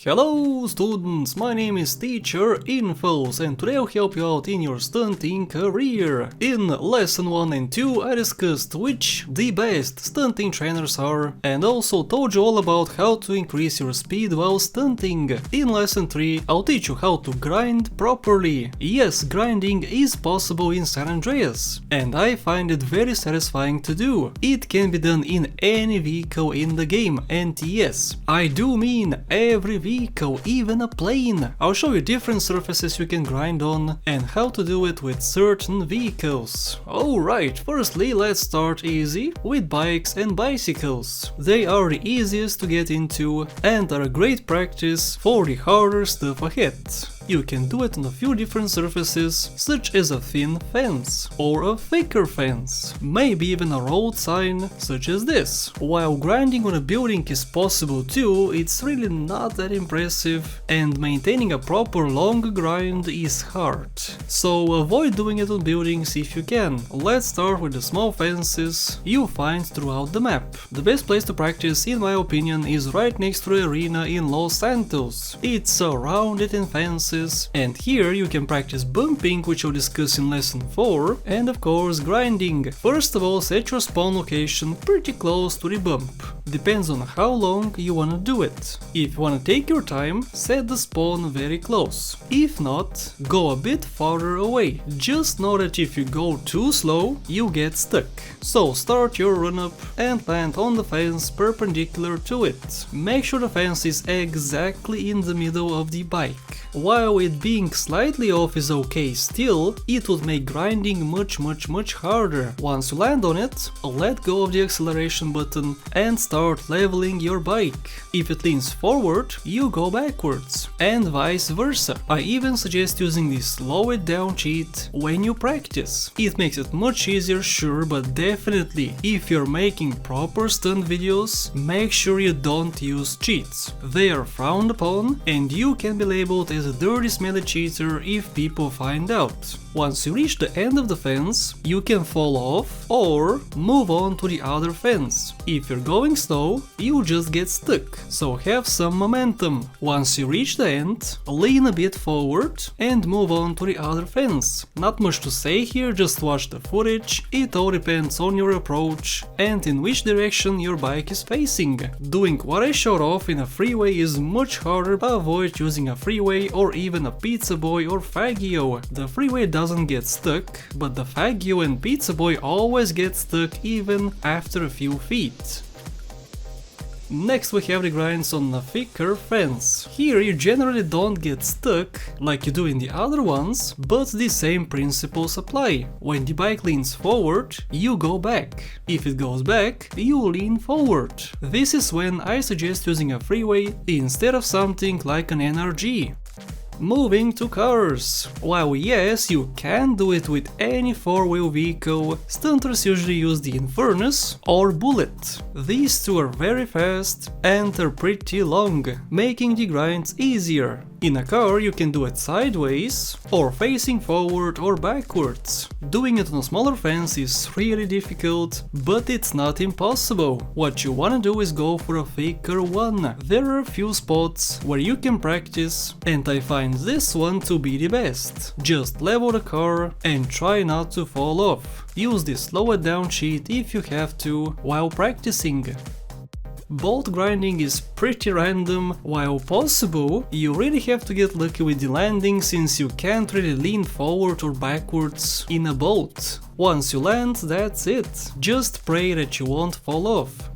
Hello students, my name is Teacher Infos and today I'll help you out in your stunting career. In lesson 1 and 2 I discussed which the best stunting trainers are and also told you all about how to increase your speed while stunting. In lesson 3 I'll teach you how to grind properly. Yes, grinding is possible in San Andreas and I find it very satisfying to do. It can be done in any vehicle in the game, and yes, I do mean every vehicle, even a plane. I'll show you different surfaces you can grind on and how to do it with certain vehicles. Alright, firstly let's start easy with bikes and bicycles. They are the easiest to get into and are a great practice for the harder stuff ahead. You can do it on a few different surfaces, such as a thin fence or a thicker fence, maybe even a road sign such as this. While grinding on a building is possible too, it's really not that impressive and maintaining a proper long grind is hard. So avoid doing it on buildings if you can. Let's start with the small fences you find throughout the map. The best place to practice in my opinion is right next to the arena in Los Santos. It's surrounded in fences, and here you can practice bumping, which I'll discuss in lesson 4, and of course grinding. First of all, set your spawn location pretty close to the bump. Depends on how long you wanna do it. If you wanna take your time, set the spawn very close. If not, go a bit farther away. Just know that if you go too slow, you get stuck. So start your run up and land on the fence perpendicular to it. Make sure the fence is exactly in the middle of the bike. While it being slightly off is okay still, it would make grinding much harder. Once you land on it, let go of the acceleration button and start leveling your bike. If it leans forward, you go backwards, and vice versa. I even suggest using the slow it down cheat when you practice. It makes it much easier, sure, but definitely, if you're making proper stunt videos, make sure you don't use cheats. They are frowned upon, and you can be labeled as a dirty smelly cheater if people find out. Once you reach the end of the fence, you can fall off or move on to the other fence. If you're going slow, you just get stuck, so have some momentum. Once you reach the end, lean a bit forward and move on to the other fence. Not much to say here, just watch the footage. It all depends on your approach and in which direction your bike is facing. Doing what I showed off in a freeway is much harder. Avoid using a freeway or even a pizza boy or Faggio. The freeway doesn't get stuck, but the Faggio and pizza boy always get stuck even after a few feet. Next we have the grinds on a thicker fence. Here you generally don't get stuck like you do in the other ones, but the same principles apply. When the bike leans forward, you go back. If it goes back, you lean forward. This is when I suggest using a freeway instead of something like an NRG. Moving to cars. While yes, you can do it with any 4-wheel vehicle, stunters usually use the Infernus or Bullet. These two are very fast and are pretty long, making the grinds easier. In a car you can do it sideways or facing forward or backwards. Doing it on a smaller fence is really difficult, but it's not impossible. What you wanna do is go for a thicker one. There are a few spots where you can practice, and I find this one to be the best. Just level the car and try not to fall off. Use the slow it down cheat if you have to while practicing. Bolt grinding is pretty random. While possible, you really have to get lucky with the landing since you can't really lean forward or backwards in a bolt. Once you land, that's it. Just pray that you won't fall off.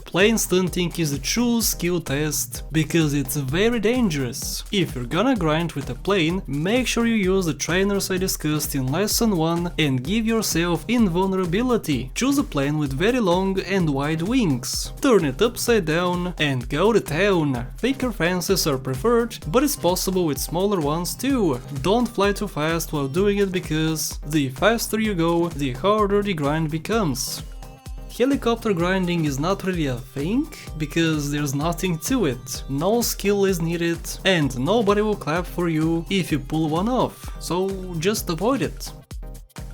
Plane stunting is a true skill test because it's very dangerous. If you're gonna grind with a plane, make sure you use the trainers I discussed in lesson 1 and give yourself invulnerability. Choose a plane with very long and wide wings. Turn it upside down and go to town. Thicker fences are preferred, but it's possible with smaller ones too. Don't fly too fast while doing it because the faster you go, the harder the grind becomes. Helicopter grinding is not really a thing, because there's nothing to it. No skill is needed, and nobody will clap for you if you pull one off, so just avoid it.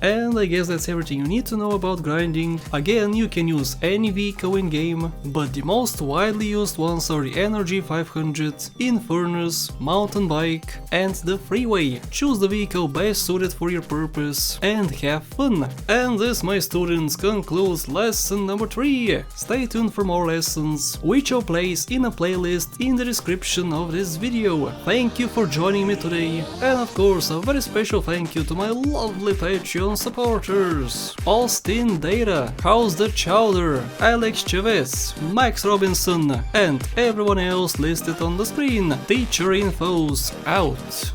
And I guess that's everything you need to know about grinding. Again, you can use any vehicle in game, but the most widely used ones are the Energy 500, Infernus, mountain bike and the freeway. Choose the vehicle best suited for your purpose and have fun. And this, my students, concludes lesson number 3. Stay tuned for more lessons, which I'll place in a playlist in the description of this video. Thank you for joining me today, and of course a very special thank you to my lovely Patreon supporters: Austin Data, House the Chowder, Alex Chavez, Max Robinson, and everyone else listed on the screen. Teacher Infos out.